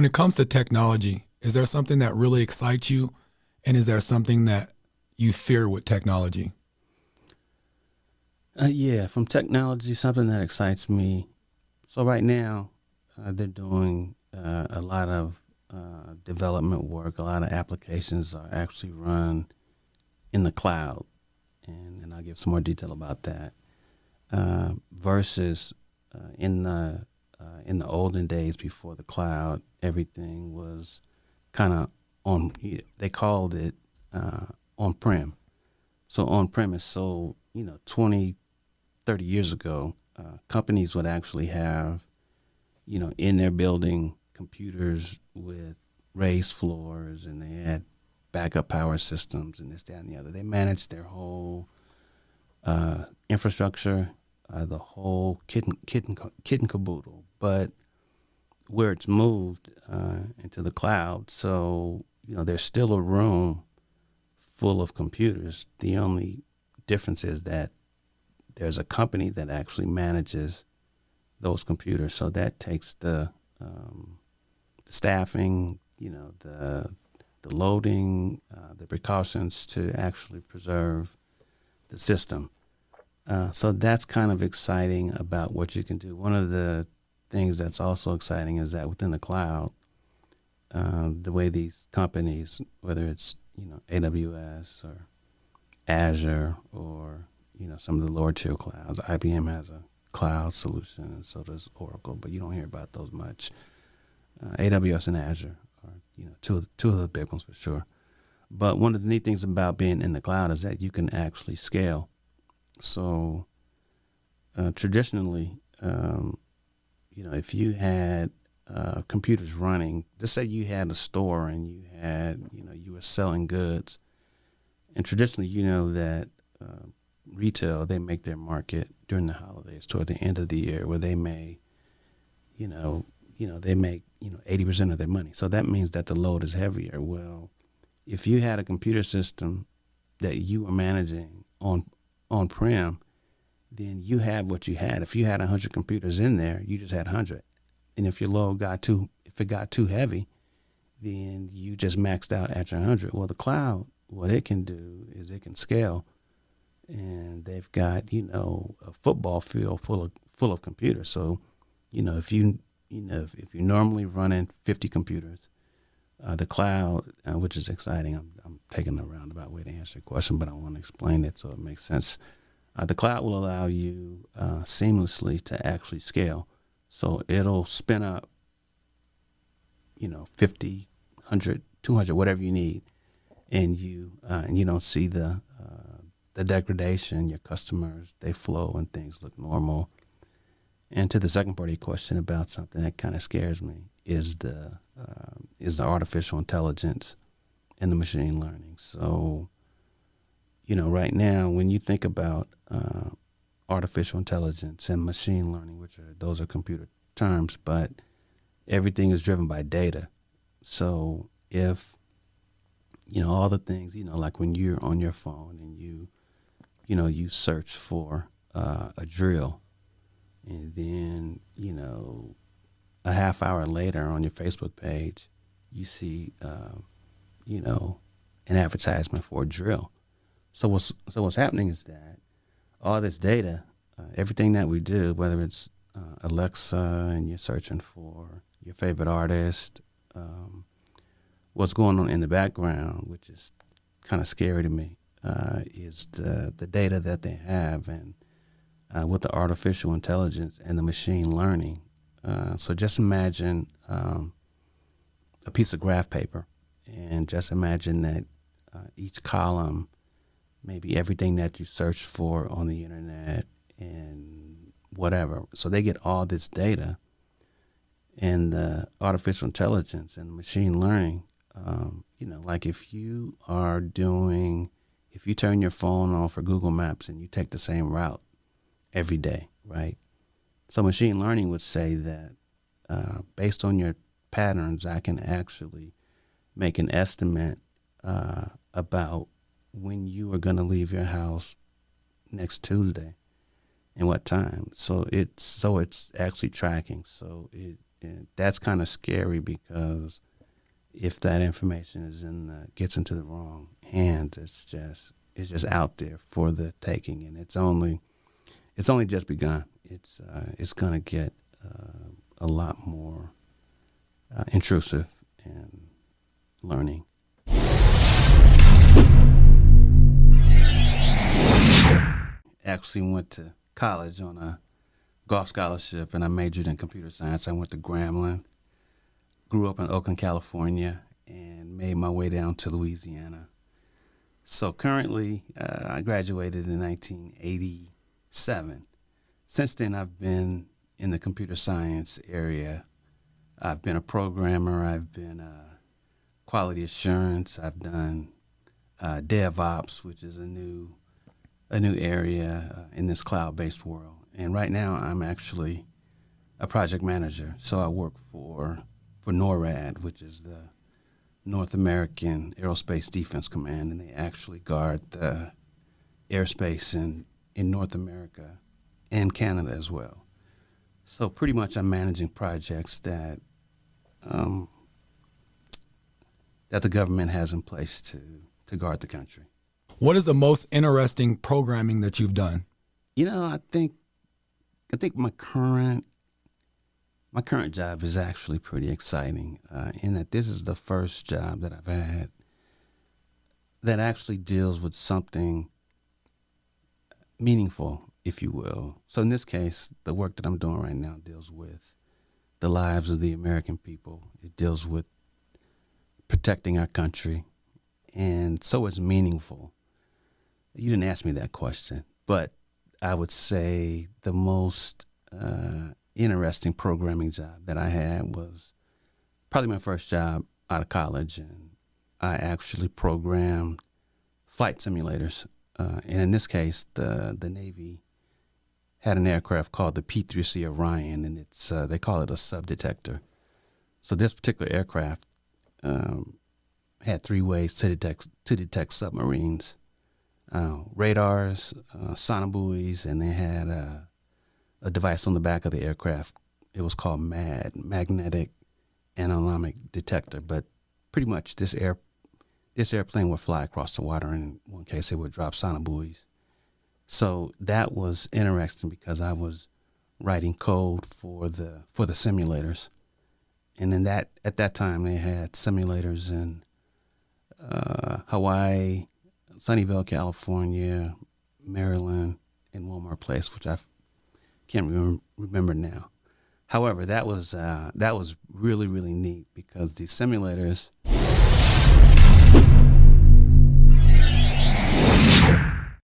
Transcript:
When it comes to technology, is there something that really excites you? And is there something that you fear with technology? Yeah, from technology, something that excites me. So right now, they're doing a lot of development work. A lot of applications are actually run in the cloud, and I'll give some more detail about that. Versus in the olden days before the cloud, everything was kind of on. They called it on-prem. So on-premise. So 20, 30 years ago, companies would actually have in their building computers with raised floors, and they had backup power systems and this, that, and the other. They managed their whole infrastructure, the whole kit and caboodle. But where it's moved into the cloud, so there's still a room full of computers. The only difference is that there's a company that actually manages those computers. So that takes the staffing, the loading, the precautions to actually preserve the system. So that's kind of exciting about what you can do. One of the things that's also exciting is that within the cloud, the way these companies, whether it's AWS or Azure or some of the lower tier clouds, IBM has a cloud solution, and so does Oracle, but you don't hear about those much. AWS and Azure are two of the big ones for sure. But one of the neat things about being in the cloud is that you can actually scale. So traditionally, if you had computers running, just say you had a store and you were selling goods, and traditionally, that retail, they make their market during the holidays toward the end of the year, where they may, they make 80% of their money. So that means that the load is heavier. Well, if you had a computer system that you were managing on-prem, then you have what you had. If you had 100 computers in there, you just had 100. And if your load got too heavy, then you just maxed out at your 100. Well, the cloud, what it can do is it can scale, and they've got a football field full of computers. So, if you normally running 50 computers, the cloud, which is exciting. I'm taking a roundabout way to answer your question, but I want to explain it so it makes sense. The cloud will allow you seamlessly to actually scale. So it'll spin up, 50, 100, 200, whatever you need, and you don't see the degradation. Your customers, they flow and things look normal. And to the second part of your question about something that kind of scares me is the artificial intelligence and the machine learning. So, right now, when you think about artificial intelligence and machine learning, those are computer terms, but everything is driven by data. So if all the things, like when you're on your phone and you search for a drill, and then a half hour later on your Facebook page you see an advertisement for a drill. So what's happening is that all this data, everything that we do, whether it's Alexa and you're searching for your favorite artist, what's going on in the background, which is kind of scary to me, is the data that they have, and with the artificial intelligence and the machine learning. So just imagine a piece of graph paper, and just imagine that each column, maybe everything that you search for on the internet and whatever. So they get all this data, and the artificial intelligence and machine learning, like if you turn your phone on for Google Maps and you take the same route every day, right? So machine learning would say that based on your patterns, I can actually make an estimate about when you are going to leave your house next Tuesday and what time. So it's actually tracking. So that's kind of scary because if that information gets into the wrong hands, it's just out there for the taking, and it's only just begun. It's going to get a lot more intrusive and learning. Actually went to college on a golf scholarship, and I majored in computer science. I went to Grambling, grew up in Oakland, California, and made my way down to Louisiana. So currently, I graduated in 1987. Since then, I've been in the computer science area. I've been a programmer. I've been quality assurance. I've done DevOps, which is a new area in this cloud-based world. And right now, I'm actually a project manager. So I work for NORAD, which is the North American Aerospace Defense Command, and they actually guard the airspace in North America and Canada as well. So pretty much I'm managing projects that the government has in place to guard the country. What is the most interesting programming that you've done? I think my current job is actually pretty exciting in that this is the first job that I've had that actually deals with something meaningful, if you will. So in this case, the work that I'm doing right now deals with the lives of the American people. It deals with protecting our country, and so it's meaningful. You didn't ask me that question, but I would say the most interesting programming job that I had was probably my first job out of college, and I actually programmed flight simulators. And in this case, the Navy had an aircraft called the P-3C Orion, and they call it a sub-detector. So this particular aircraft had three ways to detect submarines: radars, sonobuoys, and they had a device on the back of the aircraft. It was called MAD, Magnetic Anemometric Detector. But pretty much this airplane would fly across the water, and in one case it would drop sonobuoys. So that was interesting because I was writing code for the simulators, and at that time they had simulators in Hawaii, Sunnyvale, California, Maryland, and one more place, which I can't remember now. However, that was really, really neat because these simulators